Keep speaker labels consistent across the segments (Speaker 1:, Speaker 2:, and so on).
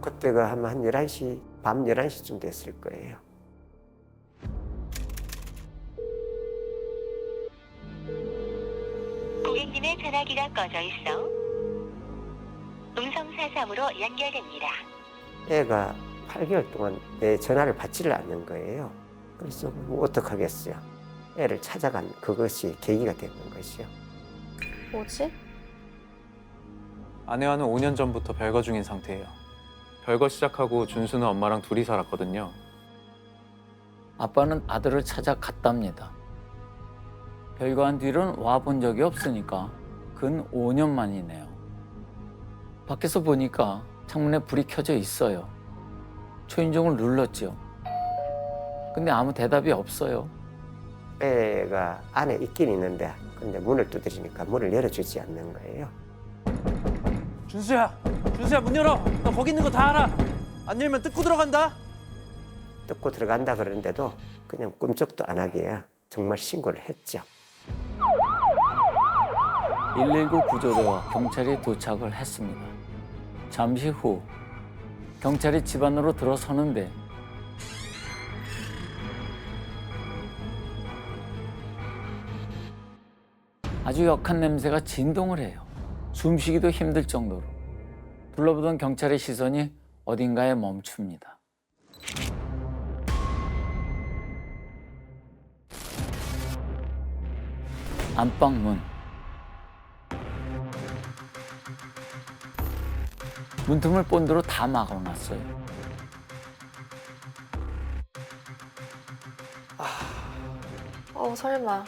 Speaker 1: 그때가 한 11시, 밤 11시쯤 됐을 거예요.
Speaker 2: 고객님의 전화기가 꺼져 있어 음성 사sam으로 연결됩니다.
Speaker 1: 애가 8개월 동안 내 전화를 받지를 않는 거예요. 그래서 뭐 어떡하겠어요. 애를 찾아간 그것이 계기가 되는 것이요.
Speaker 3: 뭐지?
Speaker 4: 아내와는 5년 전부터 별거 중인 상태예요. 별거 시작하고 준수는 엄마랑 둘이 살았거든요.
Speaker 5: 아빠는 아들을 찾아갔답니다. 별거한 뒤로는 와본 적이 없으니까 근 5년 만이네요. 밖에서 보니까 창문에 불이 켜져 있어요. 초인종을 눌렀죠. 근데 아무 대답이 없어요.
Speaker 1: 애가 안에 있긴 있는데 근데 문을 두드리니까 문을 열어주지 않는 거예요.
Speaker 6: 준수야, 준수야 문 열어. 너 거기 있는 거 다 알아. 안 열면 뜯고 들어간다.
Speaker 1: 뜯고 들어간다 그러는데도 그냥 꿈쩍도 안 하게 정말 신고를 했죠.
Speaker 5: 119 구조대와 경찰이 도착을 했습니다. 잠시 후 경찰이 집 안으로 들어서는데 아주 역한 냄새가 진동을 해요. 숨쉬기도 힘들 정도로. 둘러보던 경찰의 시선이 어딘가에 멈춥니다. 안방 문. 문틈을 본드로 다 막아놨어요.
Speaker 3: 설마.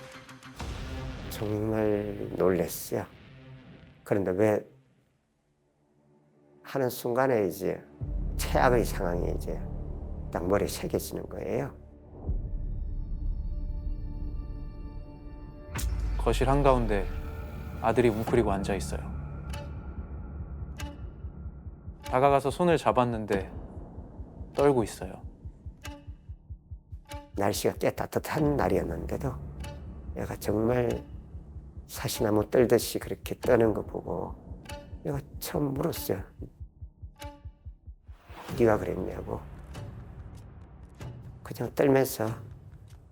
Speaker 1: 정말 놀랐어요. 그런데 왜 하는 순간에 이제 최악의 상황이 이제 딱 머리에 새겨지는 거예요.
Speaker 4: 거실 한가운데 아들이 웅크리고 앉아 있어요. 다가가서 손을 잡았는데 떨고 있어요.
Speaker 1: 날씨가 꽤 따뜻한 날이었는데도 얘가 정말 사시나무 떨듯이 그렇게 떠는 거 보고 내가 처음 물었어요. 네가 그랬냐고. 그냥 떨면서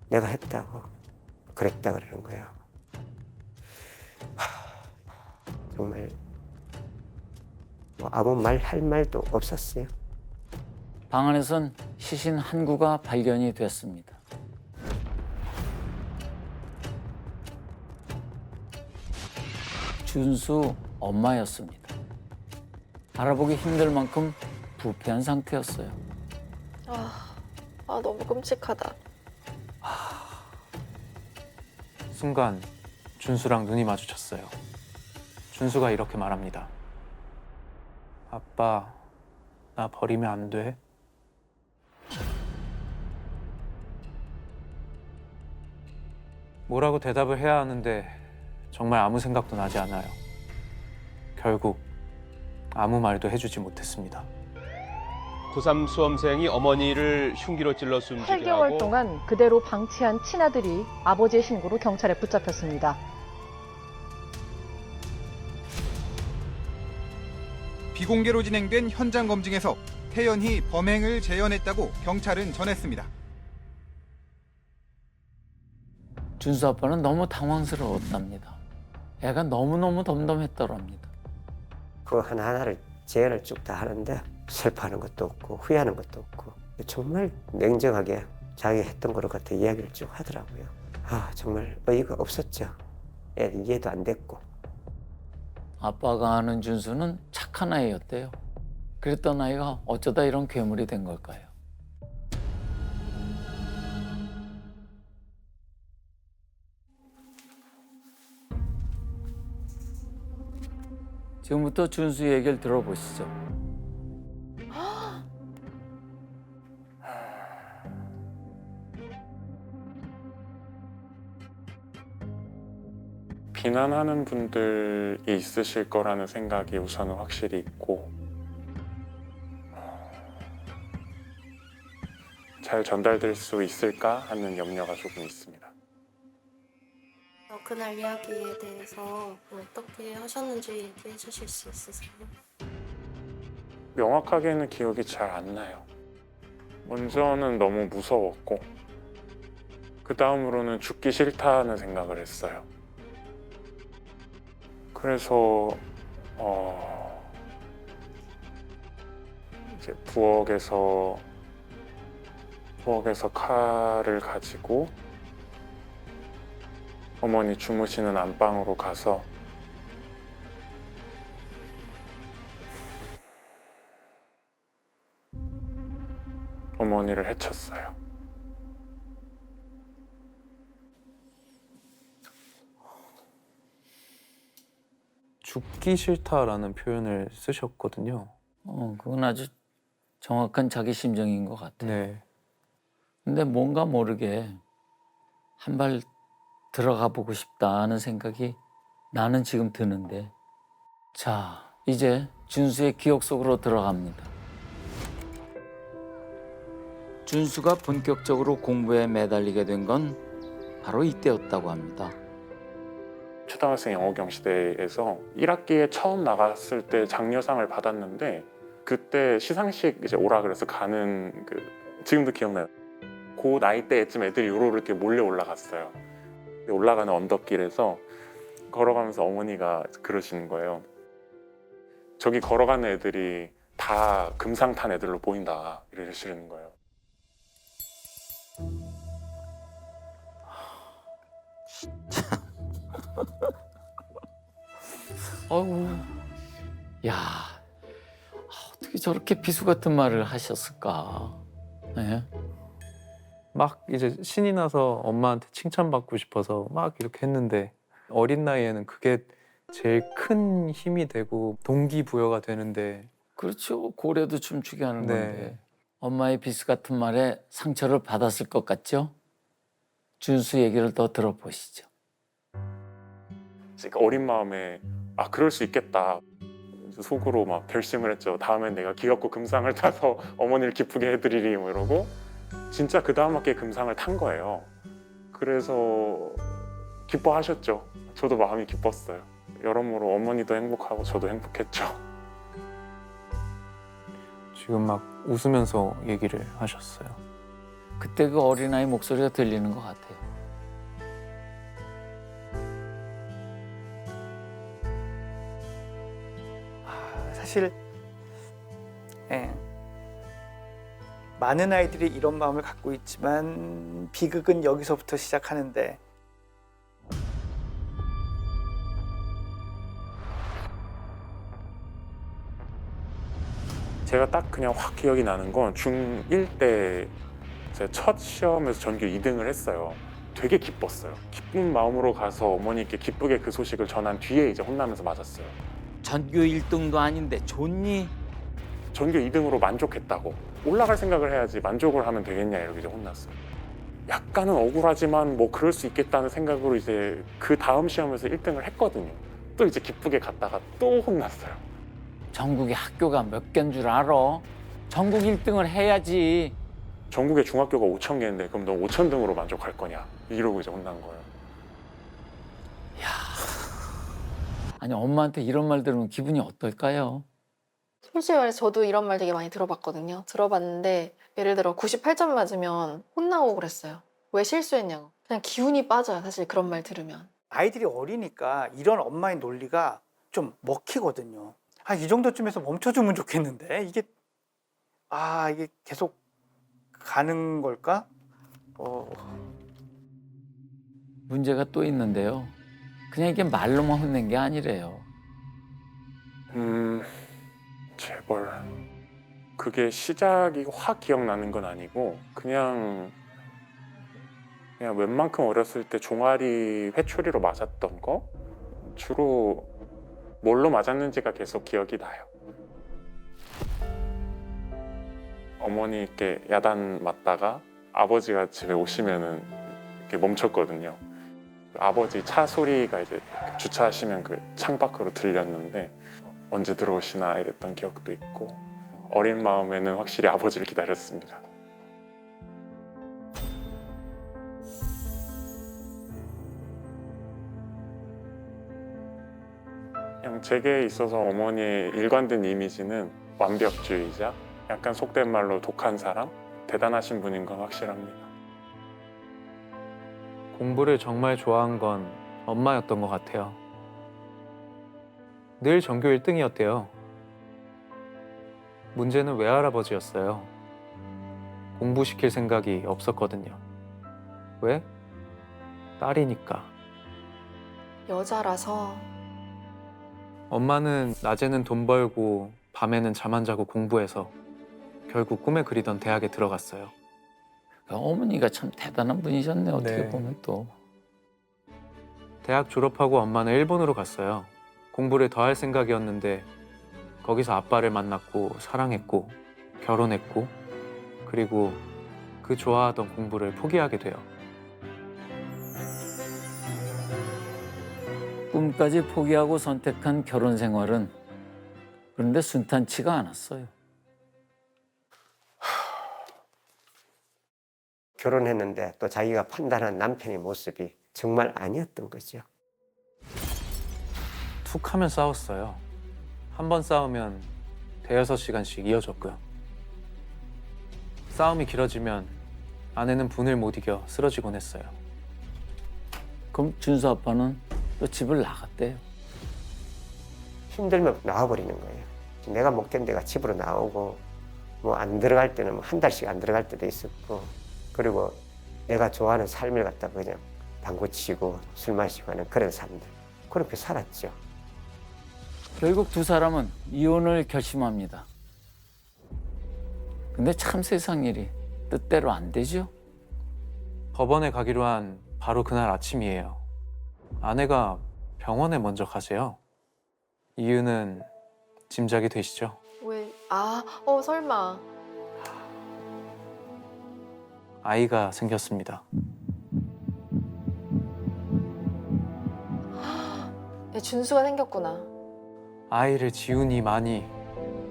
Speaker 1: 내가 했다고 그랬다 그러는 거예요. 정말 뭐 아무 말 할 말도 없었어요.
Speaker 5: 방 안에선 시신 한 구가 발견이 됐습니다. 준수 엄마였습니다. 알아보기 힘들 만큼 부패한 상태였어요.
Speaker 3: 너무 끔찍하다.
Speaker 4: 순간 준수랑 눈이 마주쳤어요. 준수가 이렇게 말합니다. 아빠, 나 버리면 안 돼? 뭐라고 대답을 해야 하는데 정말 아무 생각도 나지 않아요. 결국 아무 말도 해주지 못했습니다.
Speaker 7: 고3 수험생이 어머니를 흉기로 찔러 숨지게
Speaker 8: 8개월
Speaker 7: 하고
Speaker 8: 동안 그대로 방치한 친아들이 아버지의 신고로 경찰에 붙잡혔습니다.
Speaker 9: 비공개로 진행된 현장 검증에서 태연이 범행을 재현했다고 경찰은 전했습니다.
Speaker 5: 준수 아빠는 너무 당황스러웠답니다. 애가 너무너무 덤덤했더랍니다.
Speaker 1: 그 하나하나를 재현을 쭉 다 하는데 슬퍼하는 것도 없고 후회하는 것도 없고 정말 냉정하게 자기 했던 거로 같아 이야기를 쭉 하더라고요. 정말 어이가 없었죠. 애 이해도 안 됐고.
Speaker 5: 아빠가 아는 준수는 착한 아이였대요. 그랬던 아이가 어쩌다 이런 괴물이 된 걸까요? 지금부터 준수 얘기를 들어보시죠.
Speaker 10: 비난하는 분들이 있으실 거라는 생각이 우선은 확실히 있고 잘 전달될 수 있을까 하는 염려가 조금 있습니다.
Speaker 3: 그날 이야기에 대해서 어떻게 하셨는지 얘기해 주실 수 있으세요?
Speaker 10: 명확하게는 기억이 잘 안 나요. 먼저는 너무 무서웠고 그 다음으로는 죽기 싫다는 생각을 했어요. 그래서 이제 부엌에서 칼을 가지고 어머니 주무시는 안방으로 가서 어머니를 해쳤어요.
Speaker 4: 죽기 싫다라는 표현을 쓰셨거든요.
Speaker 5: 그건 아주 정확한 자기 심정인 것 같아요.
Speaker 4: 네.
Speaker 5: 근데 뭔가 모르게 한 발 들어가 보고 싶다는 생각이 나는 지금 드는데, 자, 이제 준수의 기억 속으로 들어갑니다. 준수가 본격적으로 공부에 매달리게 된 건 바로 이때였다고 합니다.
Speaker 10: 초등학생 영어 경시대에서 1학기에 처음 나갔을 때 장려상을 받았는데 그때 시상식 이제 오라 그래서 가는 지금도 기억나요. 그 나이대쯤 애들이 요로 이렇게 몰려 올라갔어요. 올라가는 언덕길에서 걸어가면서 어머니가 그러시는 거예요. 저기 걸어가는 애들이 다 금상 탄 애들로 보인다 이러시는 거예요.
Speaker 5: 어우, 야, 어떻게 저렇게 비수 같은 말을 하셨을까? 네?
Speaker 4: 막 이제 신이 나서 엄마한테 칭찬받고 싶어서 막 이렇게 했는데 어린 나이에는 그게 제일 큰 힘이 되고 동기부여가 되는데.
Speaker 5: 그렇죠. 고래도 춤추게 하는
Speaker 4: 네.
Speaker 5: 건데. 엄마의 비수 같은 말에 상처를 받았을 것 같죠? 준수 얘기를 더 들어보시죠.
Speaker 10: 그러니까 어린 마음에 그럴 수 있겠다 속으로 막 결심을 했죠. 다음엔 내가 귀엽고 금상을 타서 어머니를 기쁘게 해드리리 뭐 이러고 진짜 그 다음 학기에 금상을 탄 거예요. 그래서 기뻐하셨죠. 저도 마음이 기뻤어요. 여러모로 어머니도 행복하고 저도 행복했죠.
Speaker 4: 지금 막 웃으면서 얘기를 하셨어요.
Speaker 5: 그때 그 어린아이 목소리가 들리는 것 같아요.
Speaker 11: 사실 많은 아이들이 이런 마음을 갖고 있지만 비극은 여기서부터 시작하는데
Speaker 10: 제가 딱 그냥 확 기억이 나는 건 중1 때 제 첫 시험에서 전교 2등을 했어요. 되게 기뻤어요. 기쁜 마음으로 가서 어머니께 기쁘게 그 소식을 전한 뒤에 이제 혼나면서 맞았어요.
Speaker 5: 전교 1등도 아닌데 좋니?
Speaker 10: 전교 2등으로 만족했다고. 올라갈 생각을 해야지 만족을 하면 되겠냐 이렇게 이제 혼났어요. 약간은 억울하지만 뭐 그럴 수 있겠다는 생각으로 이제 그 다음 시험에서 1등을 했거든요. 또 이제 기쁘게 갔다가 또 혼났어요.
Speaker 5: 전국에 학교가 몇 개인 줄 알아? 전국 1등을 해야지.
Speaker 10: 전국에 중학교가 5,000개인데 그럼 너 5,000등으로 만족할 거냐 이러고 이제 혼난 거예요.
Speaker 5: 야, 아니 엄마한테 이런 말 들으면 기분이 어떨까요?
Speaker 3: 솔직히 말해서 저도 이런 말 되게 많이 들어봤거든요. 들어봤는데 예를 들어 98점 맞으면 혼나고 그랬어요. 왜 실수했냐고. 그냥 기운이 빠져요. 사실 그런 말 들으면.
Speaker 11: 아이들이 어리니까 이런 엄마의 논리가 좀 먹히거든요. 이 정도쯤에서 멈춰주면 좋겠는데 이게 계속 가는 걸까?
Speaker 5: 문제가 또 있는데요. 그냥 이게 말로만 혼낸 게 아니래요.
Speaker 10: 재벌. 그게 시작이 확 기억나는 건 아니고 그냥 웬만큼 어렸을 때 종아리 회초리로 맞았던 거? 주로 뭘로 맞았는지가 계속 기억이 나요. 어머니께 야단 맞다가 아버지가 집에 오시면은 이렇게 멈췄거든요. 아버지 차 소리가 이제 주차하시면 그 창밖으로 들렸는데 언제 들어오시나 이랬던 기억도 있고 어린 마음에는 확실히 아버지를 기다렸습니다. 그냥 제게 있어서 어머니의 일관된 이미지는 완벽주의자, 약간 속된 말로 독한 사람, 대단하신 분인 건 확실합니다.
Speaker 4: 공부를 정말 좋아한 건 엄마였던 것 같아요. 늘 전교 1등이었대요. 문제는 외할아버지였어요. 공부시킬 생각이 없었거든요. 왜? 딸이니까.
Speaker 3: 여자라서
Speaker 4: 엄마는 낮에는 돈 벌고 밤에는 잠 안 자고 공부해서 결국 꿈에 그리던 대학에 들어갔어요.
Speaker 5: 어머니가 참 대단한 분이셨네, 어떻게
Speaker 4: 네.
Speaker 5: 보면 또.
Speaker 4: 대학 졸업하고 엄마는 일본으로 갔어요. 공부를 더 할 생각이었는데 거기서 아빠를 만났고 사랑했고 결혼했고 그리고 그 좋아하던 공부를 포기하게 돼요.
Speaker 5: 꿈까지 포기하고 선택한 결혼 생활은 그런데 순탄치가 않았어요.
Speaker 1: 결혼했는데 또 자기가 판단한 남편의 모습이 정말 아니었던 거죠.
Speaker 4: 툭 하면 싸웠어요. 한 번 싸우면 대여섯 시간씩 이어졌고요. 싸움이 길어지면 아내는 분을 못 이겨 쓰러지곤 했어요.
Speaker 5: 그럼 준수 아빠는 또 집을 나갔대요.
Speaker 1: 힘들면 나와버리는 거예요. 내가 못 견디가 집으로 나오고 뭐 안 들어갈 때는 뭐 한 달씩 안 들어갈 때도 있었고 그리고 내가 좋아하는 삶을 갖다가 그냥 방구 치고 술 마시고 하는 그런 삶들 그렇게 살았죠.
Speaker 5: 결국 두 사람은 이혼을 결심합니다. 근데 참 세상 일이 뜻대로 안 되죠.
Speaker 4: 법원에 가기로 한 바로 그날 아침이에요. 아내가 병원에 먼저 가세요. 이유는 짐작이 되시죠?
Speaker 3: 왜? 설마.
Speaker 4: 아이가 생겼습니다.
Speaker 3: 야, 준수가 생겼구나.
Speaker 4: 아이를 지우니 마니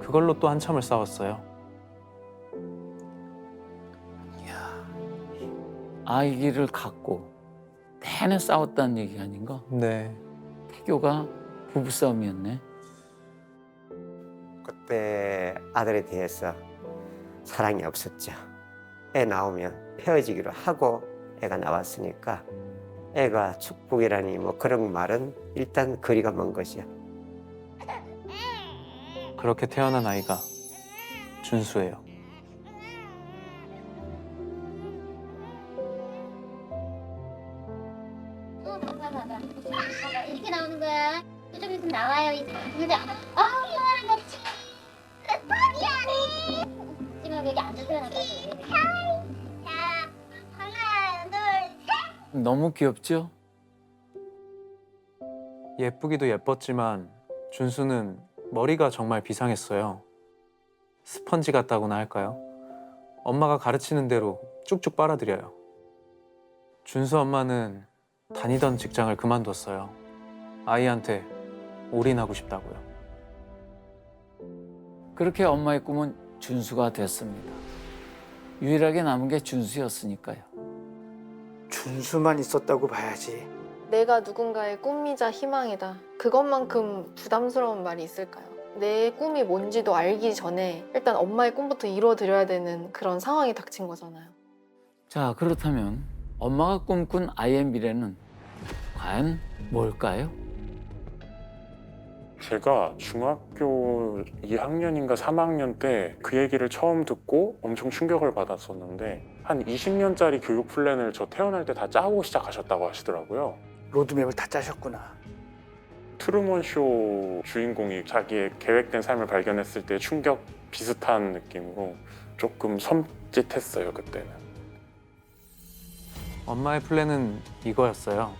Speaker 4: 그걸로 또 한참을 싸웠어요.
Speaker 5: 아이를 갖고 내내 싸웠다는 얘기 아닌가?
Speaker 4: 네.
Speaker 5: 태교가 부부싸움이었네.
Speaker 1: 그때 아들에 대해서 사랑이 없었죠. 애 나오면 헤어지기로 하고 애가 나왔으니까 애가 축복이라니 뭐 그런 말은 일단 거리가 먼 것이야.
Speaker 4: 그렇게 태어난 아이가 준수예요.
Speaker 12: 봐봐. 이렇게 나오는 거야. 이쪽에서 나와요. 근데 이거랑 같이. 미안해. 지금 여기 앉아 태어나가지. 자, 하나, 둘, 셋.
Speaker 5: 너무 귀엽죠?
Speaker 4: 예쁘기도 예뻤지만 준수는 머리가 정말 비상했어요. 스펀지 같다고나 할까요? 엄마가 가르치는 대로 쭉쭉 빨아들여요. 준수 엄마는 다니던 직장을 그만뒀어요. 아이한테 올인하고 싶다고요.
Speaker 5: 그렇게 엄마의 꿈은 준수가 됐습니다. 유일하게 남은 게 준수였으니까요.
Speaker 11: 준수만 있었다고 봐야지.
Speaker 3: 내가 누군가의 꿈이자 희망이다. 그것만큼 부담스러운 말이 있을까요? 내 꿈이 뭔지도 알기 전에 일단 엄마의 꿈부터 이루어드려야 되는 그런 상황이 닥친 거잖아요.
Speaker 5: 자, 그렇다면 엄마가 꿈꾼 아이의 미래는 과연 뭘까요?
Speaker 10: 제가 중학교 2학년인가 3학년 때 그 얘기를 처음 듣고 엄청 충격을 받았었는데 한 20년짜리 교육 플랜을 저 태어날 때 다 짜고 시작하셨다고 하시더라고요.
Speaker 11: 로드맵을 다 짜셨구나.
Speaker 10: 트루먼 쇼 주인공이 자기의 계획된 삶을 발견했을 때 충격 비슷한 느낌으로 조금 섬찟했어요, 그때는.
Speaker 4: 엄마의 플랜은 이거였어요.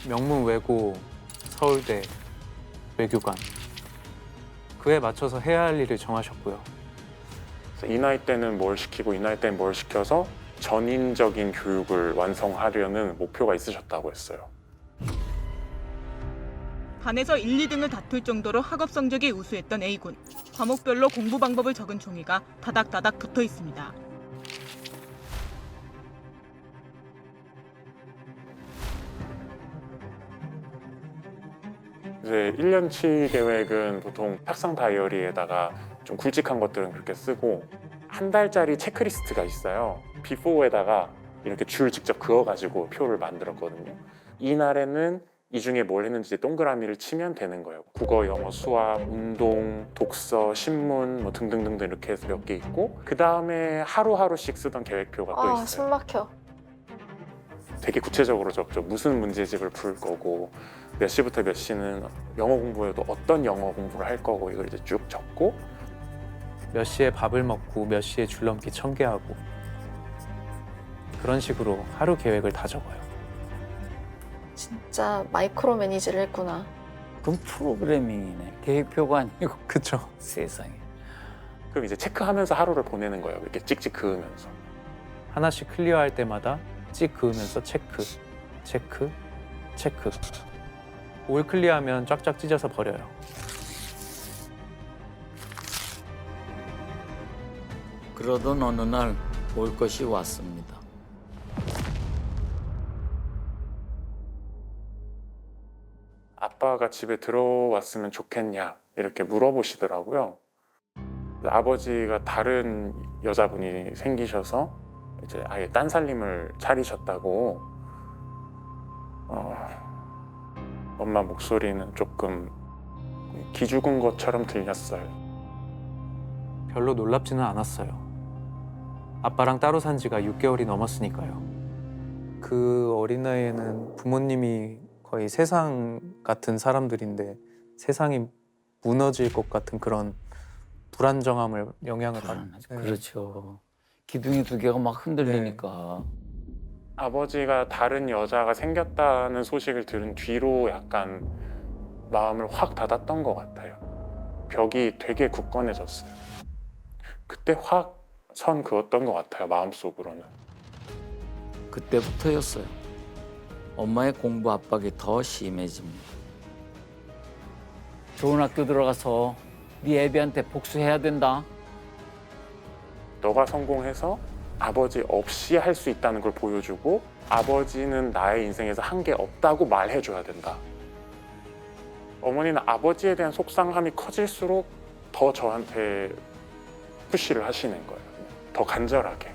Speaker 4: 명문 외고, 서울대, 외교관. 그에 맞춰서 해야 할 일을 정하셨고요.
Speaker 10: 그래서 이 나이 때는 뭘 시키고 이 나이 때는 뭘 시켜서 전인적인 교육을 완성하려는 목표가 있으셨다고 했어요.
Speaker 13: 반에서 1, 2등을 다툴 정도로 학업 성적이 우수했던 A군. 과목별로 공부 방법을 적은 종이가 다닥다닥 붙어 있습니다.
Speaker 10: 이제 1년치 계획은 보통 탁상 다이어리에다가 좀 굵직한 것들은 그렇게 쓰고 한 달짜리 체크리스트가 있어요. 비포에다가 이렇게 줄 직접 그어가지고 표를 만들었거든요. 이날에는 이 중에 뭘 했는지 동그라미를 치면 되는 거예요. 국어, 영어, 수학, 운동, 독서, 신문 뭐 등등등등 이렇게 해서 몇 개 있고 그 다음에 하루하루씩 쓰던 계획표가 또 있어요.
Speaker 3: 숨 막혀.
Speaker 10: 되게 구체적으로 적죠. 무슨 문제집을 풀 거고 몇 시부터 몇 시는 영어 공부에도 어떤 영어 공부를 할 거고 이걸 이제 쭉 적고
Speaker 4: 몇 시에 밥을 먹고 몇 시에 줄넘기 1000개 하고 그런 식으로 하루 계획을 다 적어요.
Speaker 3: 진짜 마이크로 매니지를 했구나.
Speaker 5: 그건 프로그래밍이네. 계획표가 아니고.
Speaker 4: 그쵸.
Speaker 5: 세상에.
Speaker 10: 그럼 이제 체크하면서 하루를 보내는 거예요. 이렇게 찍찍 그으면서.
Speaker 4: 하나씩 클리어할 때마다 찍 그으면서 체크, 체크, 체크. 올 클리어하면 쫙쫙 찢어서 버려요.
Speaker 5: 그러던 어느 날 올 것이 왔습니다.
Speaker 10: 아빠가 집에 들어왔으면 좋겠냐 이렇게 물어보시더라고요. 아버지가 다른 여자분이 생기셔서 이제 아예 딴 살림을 차리셨다고. 엄마 목소리는 조금 기죽은 것처럼 들렸어요.
Speaker 4: 별로 놀랍지는 않았어요. 아빠랑 따로 산 지가 6개월이 넘었으니까요. 그 어린 나이에는 부모님이 거의 세상 같은 사람들인데 세상이 무너질 것 같은 그런 불안정함을 영향을 받는.
Speaker 5: 그렇죠. 기둥이 두 개가 막 흔들리니까.
Speaker 10: 아버지가 다른 여자가 생겼다는 소식을 들은 뒤로 약간 마음을 확 닫았던 것 같아요. 벽이 되게 굳건해졌어요. 그때 확 선 그었던 것 같아요, 마음속으로는.
Speaker 5: 그때부터였어요. 엄마의 공부 압박이 더 심해집니다. 좋은 학교 들어가서 네 애비한테 복수해야 된다.
Speaker 10: 너가 성공해서 아버지 없이 할 수 있다는 걸 보여주고 아버지는 나의 인생에서 한 게 없다고 말해줘야 된다. 어머니는 아버지에 대한 속상함이 커질수록 더 저한테 푸시를 하시는 거예요. 더 간절하게.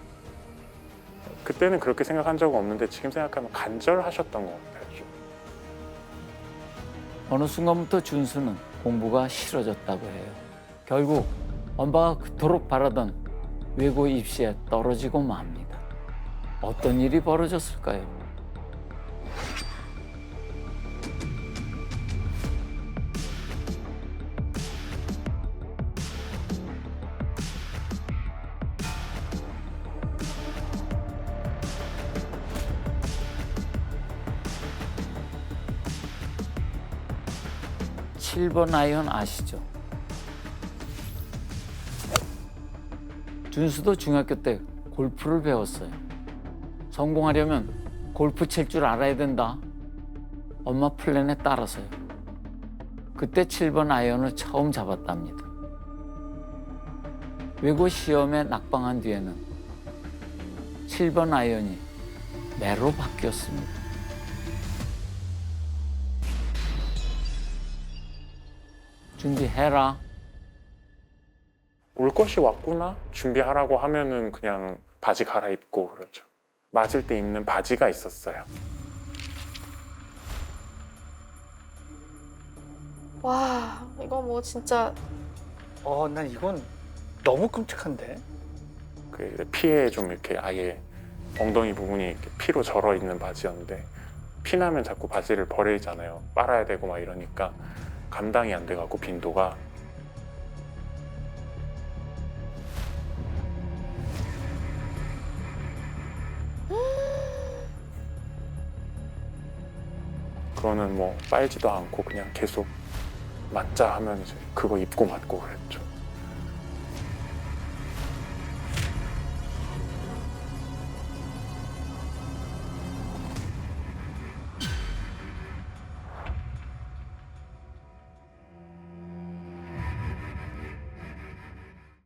Speaker 10: 그때는 그렇게 생각한 적은 없는데 지금 생각하면 간절하셨던 것 같아요. 좀.
Speaker 5: 어느 순간부터 준수는 공부가 싫어졌다고 해요. 결국 엄마가 그토록 바라던 외고 입시에 떨어지고 맙니다. 어떤 일이 벌어졌을까요? (7번) 아이언 아시죠? 준수도 중학교 때 골프를 배웠어요. 성공하려면 골프 칠 줄 알아야 된다. 엄마 플랜에 따라서요. 그때 7번 아이언을 처음 잡았답니다. 외고 시험에 낙방한 뒤에는 7번 아이언이 매로 바뀌었습니다. 준비해라.
Speaker 10: 올 것이 왔구나? 준비하라고 하면은 그냥 바지 갈아입고 그러죠. 맞을 때 입는 바지가 있었어요.
Speaker 3: 와, 이거 뭐 진짜.
Speaker 11: 난 이건 너무 끔찍한데.
Speaker 10: 그 피에 좀 이렇게 아예 엉덩이 부분이 이렇게 피로 절어 있는 바지였는데 피나면 자꾸 바지를 버리잖아요. 빨아야 되고 막 이러니까 감당이 안 돼갖고 빈도가. 그거는 뭐 빨지도 않고 그냥 계속 맞자 하면 이제 그거 입고 맞고 그랬죠.